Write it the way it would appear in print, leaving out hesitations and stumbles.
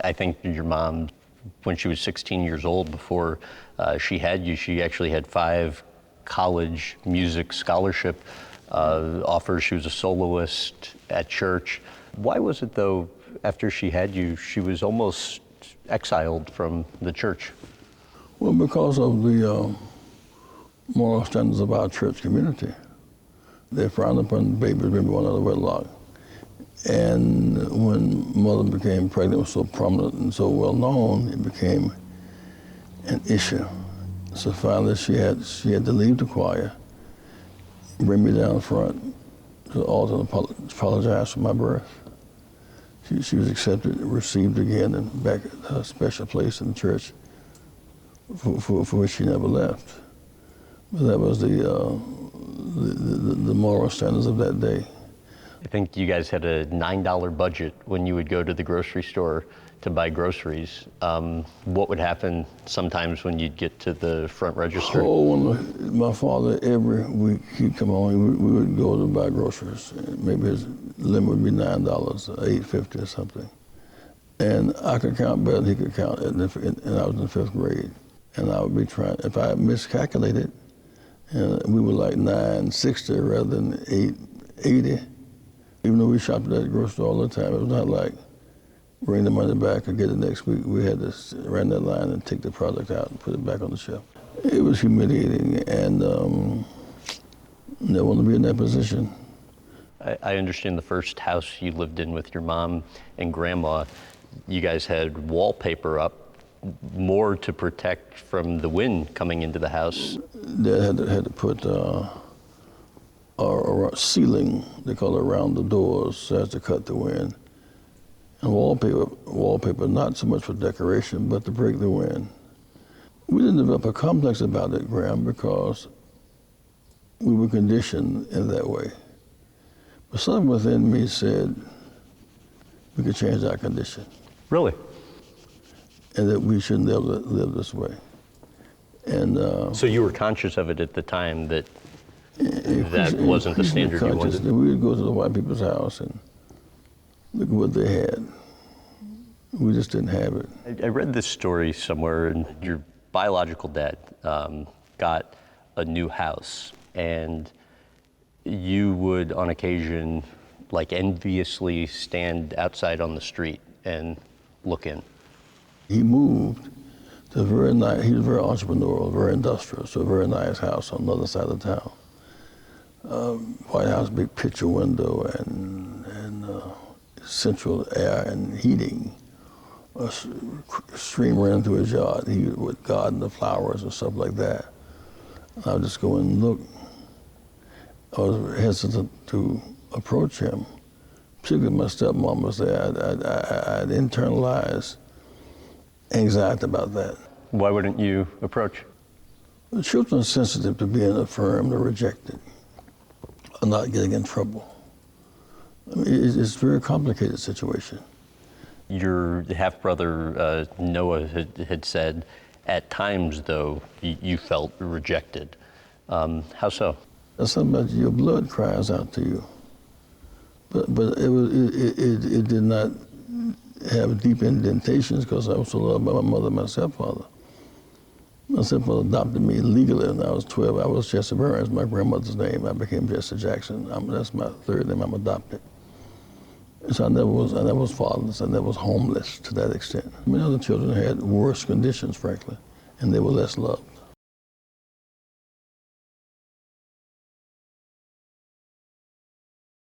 I think your mom, when she was 16 years old, before she had you, she actually had 5 college music scholarship offers. She was a soloist at church. Why was it, though, after she had you, she was almost exiled from the church? Well, because of the moral standards of our church community. They frowned upon babies being born out of wedlock. And when mother became pregnant, was so prominent and so well known, it became an issue. So finally she had to leave the choir, bring me down front to the altar and apologize for my birth. She was accepted, received again, and back at a special place in the church for which she never left. But that was the moral standards of that day. I think you guys had a $9 budget when you would go to the grocery store to buy groceries. What would happen sometimes when you'd get to the front register? Oh, when my father, every week, he'd come home, we would go to buy groceries. Maybe his limit would be $9, $8.50 or something. And I could count better than he could count, and I was in the 5th grade. And I would be trying, if I miscalculated, and we were like $9.60 rather than $8.80. Even though we shopped at that grocery store all the time, it was not like bring the money back or get it next week. We had to run that line and take the product out and put it back on the shelf. It was humiliating, and never want to be in that position. I understand the first house you lived in with your mom and grandma, you guys had wallpaper up more to protect from the wind coming into the house. Dad had to put a ceiling, they call it, around the doors so as to cut the wind. And wallpaper, not so much for decoration, but to break the wind. We didn't develop a complex about it, Graham, because we were conditioned in that way. But something within me said we could change our condition. Really? And that we shouldn't live this way. And so you were conscious of it at the time that that wasn't the standard you wanted? We would go to the white people's house and look at what they had. We just didn't have it. I read this story somewhere, and your biological dad got a new house, and you would, on occasion, like enviously stand outside on the street and look in. He moved to a very nice, he was very entrepreneurial, very industrial, so a very nice house on the other side of town. White House, big picture window and central air and heating. A stream ran through his yard. He would garden the flowers and stuff like that. I would just go and look. I was hesitant to approach him, particularly my stepmom was there. I'd internalized anxiety about that. Why wouldn't you approach? The children are sensitive to being affirmed or rejected, or not getting in trouble. I mean, it's a very complicated situation. Your half-brother, Noah, had said, at times, though, you felt rejected. How so? That's something about your blood cries out to you. But it did not have deep indentations because I was so loved by my mother and my stepfather. My stepfather adopted me legally when I was 12. I was Jesse Burns, my grandmother's name. I became Jesse Jackson. That's my 3rd name. I'm adopted. So I never was fatherless. I never was homeless to that extent. I mean, other children had worse conditions, frankly, and they were less loved.